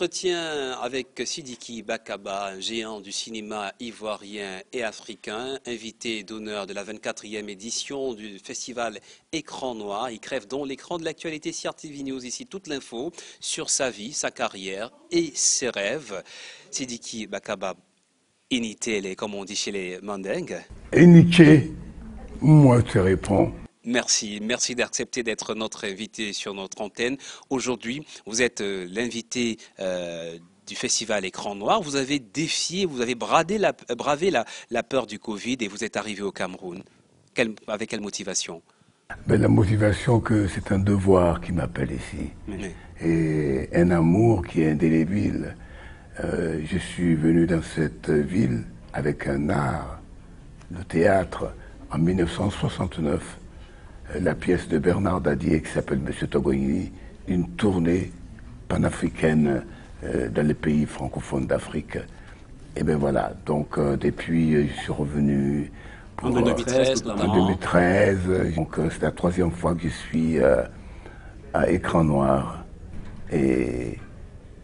entretien avec Sidiki Bakaba, un géant du cinéma ivoirien et africain, invité d'honneur de la 24e édition du festival Écran Noir. Il crève donc l'écran de l'actualité CRTV News. Ici, toute l'info sur sa vie, sa carrière et ses rêves. Sidiki Bakaba, Initele, comme on dit chez les Mandingues. Inike, moi je te réponds. Merci d'accepter d'être notre invité sur notre antenne. Aujourd'hui, vous êtes l'invité du festival Écran Noir. Vous avez défié, vous avez bravé la peur du Covid et vous êtes arrivé au Cameroun. Avec quelle motivation? Ben, la motivation que c'est un devoir qui m'appelle ici. Oui. Et un amour qui est indélébile. Je suis venu dans cette ville avec un art, le théâtre, en 1969. La pièce de Bernard Dadier qui s'appelle Monsieur Togoyini, une tournée panafricaine dans les pays francophones d'Afrique. Et bien voilà, donc depuis je suis revenu En 2013 notamment. En 2013, donc c'est la troisième fois que je suis à Écran Noir. Et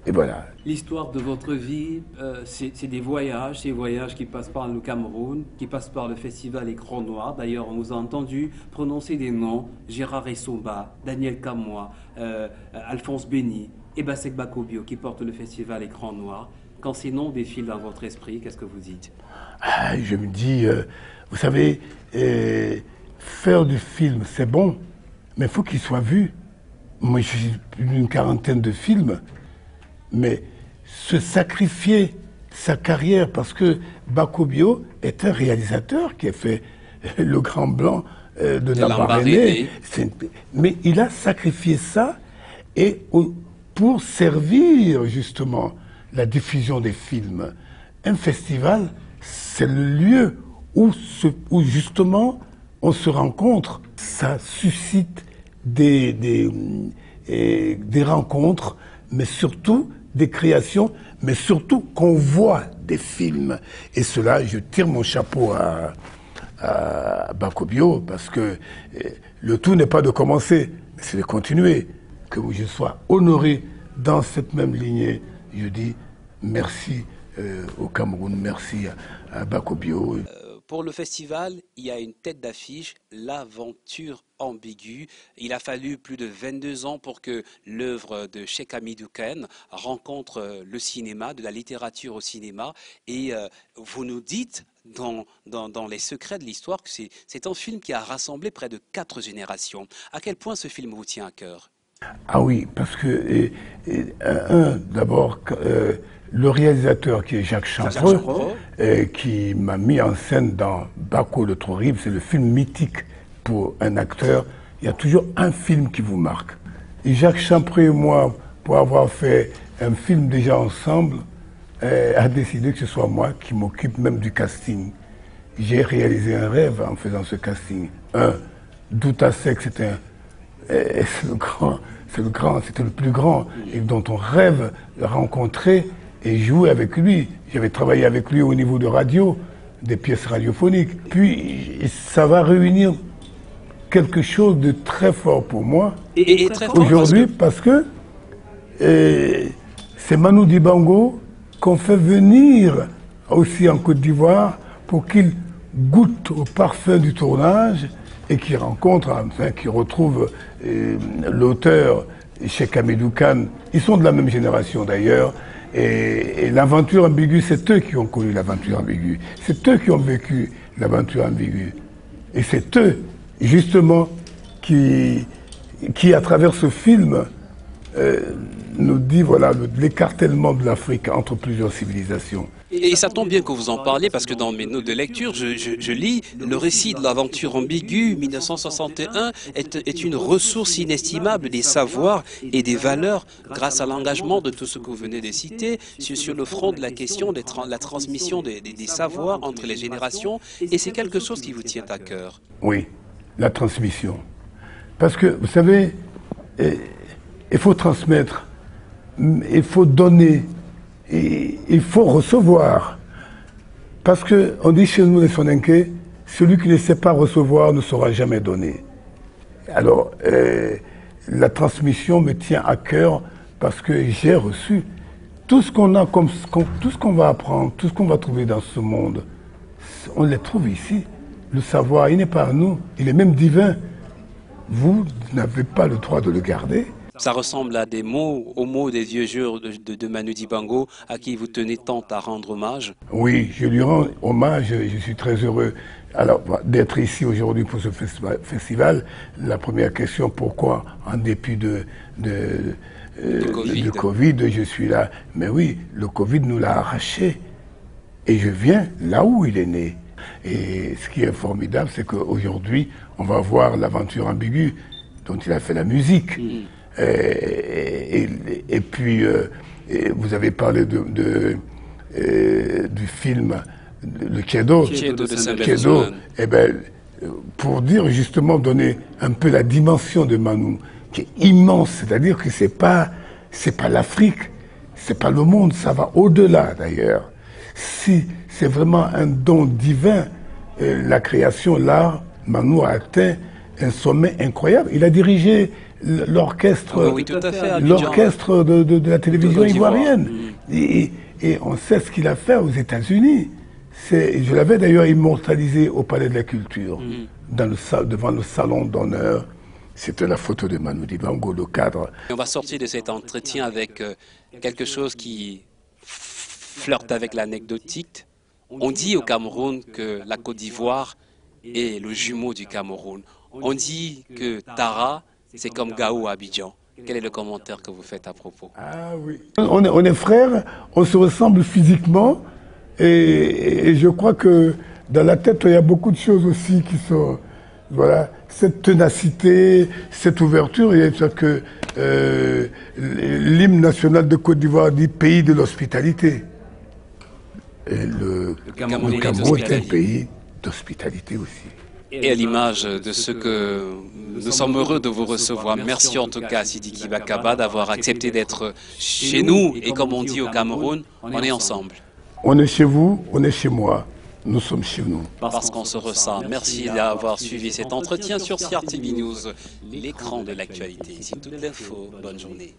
voilà. L'histoire de votre vie, c'est des voyages, ces voyages qui passent par le Cameroun, qui passent par le festival Écran Noir. D'ailleurs, on vous a entendu prononcer des noms, Gérard Essomba, Daniel Kamoa, Alphonse Béni et Bassek Bakobio qui portent le festival Écran Noir. Quand ces noms défilent dans votre esprit, qu'est-ce que vous dites? Je me dis, vous savez, faire du film, c'est bon, mais il faut qu'il soit vu. Moi, j'ai une quarantaine de films. Mais se sacrifier sa carrière, parce que Bakobio est un réalisateur qui a fait Le Grand Blanc de Lambaréné. Mais il a sacrifié ça pour servir justement la diffusion des films. Un festival, c'est le lieu où justement on se rencontre. Ça suscite des rencontres, mais surtout des créations, mais surtout qu'on voit des films. Et cela, je tire mon chapeau à Bakobio, parce que le tout n'est pas de commencer, mais c'est de continuer. Que je sois honoré dans cette même lignée, je dis merci au Cameroun, merci à Bakobio. Pour le festival, il y a une tête d'affiche, l'aventure ambiguë. Il a fallu plus de 22 ans pour que l'œuvre de Cheikh Hamidou Kane rencontre le cinéma, de la littérature au cinéma. Et vous nous dites, dans les secrets de l'histoire, que c'est un film qui a rassemblé près de 4 générations. À quel point ce film vous tient à cœur? Ah oui, parce que, d'abord, le réalisateur qui est Jacques Champreux, qui m'a mis en scène dans Bako le Trop-Rive, c'est le film mythique pour un acteur. Il y a toujours un film qui vous marque. Et Jacques Champreux et moi, pour avoir fait un film déjà ensemble, a décidé que ce soit moi qui m'occupe même du casting. J'ai réalisé un rêve en faisant ce casting. Douta Seck, c'était c'était le plus grand, et dont on rêve de rencontrer et jouer avec lui. J'avais travaillé avec lui au niveau de radio, des pièces radiophoniques. Puis ça va réunir quelque chose de très fort pour moi aujourd'hui, parce que c'est Manu Dibango qu'on fait venir aussi en Côte d'Ivoire pour qu'il goûte au parfum du tournage et qu'il rencontre, enfin, qu'il retrouve l'auteur Cheikh Hamidou Kane. Ils sont de la même génération d'ailleurs. Et l'aventure ambiguë, c'est eux qui ont connu l'aventure ambiguë. C'est eux qui ont vécu l'aventure ambiguë. Et c'est eux, justement, qui à travers ce film, nous dit, voilà, l'écartèlement de l'Afrique entre plusieurs civilisations. Et ça tombe bien que vous en parlez, parce que dans mes notes de lecture, je lis le récit de l'aventure ambiguë, 1961, est une ressource inestimable des savoirs et des valeurs grâce à l'engagement de tout ce que vous venez de citer sur le front de la question de la transmission des savoirs entre les générations. Et c'est quelque chose qui vous tient à cœur. Oui, la transmission. Parce que, vous savez, il faut transmettre, il faut donner, et il faut recevoir. Parce qu'on dit chez nous les Soninké, celui qui ne sait pas recevoir ne saura jamais donner. Alors, la transmission me tient à cœur parce que j'ai reçu tout ce qu'on a, tout ce qu'on va apprendre, tout ce qu'on va trouver dans ce monde, on les trouve ici. Le savoir, il n'est pas à nous, il est même divin. Vous n'avez pas le droit de le garder. Ça ressemble à des mots, aux mots des vieux jours de Manu Dibango, à qui vous tenez tant à rendre hommage. Oui, je lui rends hommage, je suis très heureux alors d'être ici aujourd'hui pour ce festival. La première question, pourquoi, en dépit du Covid, je suis là? Mais oui, le Covid nous l'a arraché. Et je viens là où il est né. Et ce qui est formidable, c'est qu'aujourd'hui, on va voir l'aventure ambiguë dont il a fait la musique. Et puis, vous avez parlé du film Le Chiedo. Chiedo, eh ben, pour dire justement, donner un peu la dimension de Manu, qui est immense, c'est-à-dire que c'est pas l'Afrique, c'est pas le monde, ça va au-delà d'ailleurs. Si c'est vraiment un don divin, la création, l'art, Manu a atteint un sommet incroyable. Il a dirigé l'orchestre de la télévision ivoirienne. Et on sait ce qu'il a fait aux États-Unis. Je l'avais d'ailleurs immortalisé au Palais de la Culture, devant le salon d'honneur. C'était la photo de Manu Dibango, le cadre. On va sortir de cet entretien avec quelque chose qui flirte avec l'anecdotique. On dit au Cameroun que la Côte d'Ivoire est le jumeau du Cameroun. On dit que Tara, c'est comme Gao à Abidjan. Quel est le commentaire que vous faites à propos? Ah oui. On est frères, on se ressemble physiquement et je crois que dans la tête, il y a beaucoup de choses aussi qui sont... Voilà, cette ténacité, cette ouverture, et c'est que l'hymne national de Côte d'Ivoire dit « pays de l'hospitalité ». Le Cameroun est un pays d'hospitalité aussi. Et à l'image de ce que nous sommes heureux de vous recevoir. Merci en tout cas, Sidiki Bakaba, d'avoir accepté d'être chez nous. Et comme on dit au Cameroun, on est ensemble. On est chez vous, on est chez moi. Nous sommes chez nous. Parce qu'on se ressent. Merci d'avoir suivi cet entretien sur CRTV News, l'écran de l'actualité. C'est toute l'info. Bonne journée.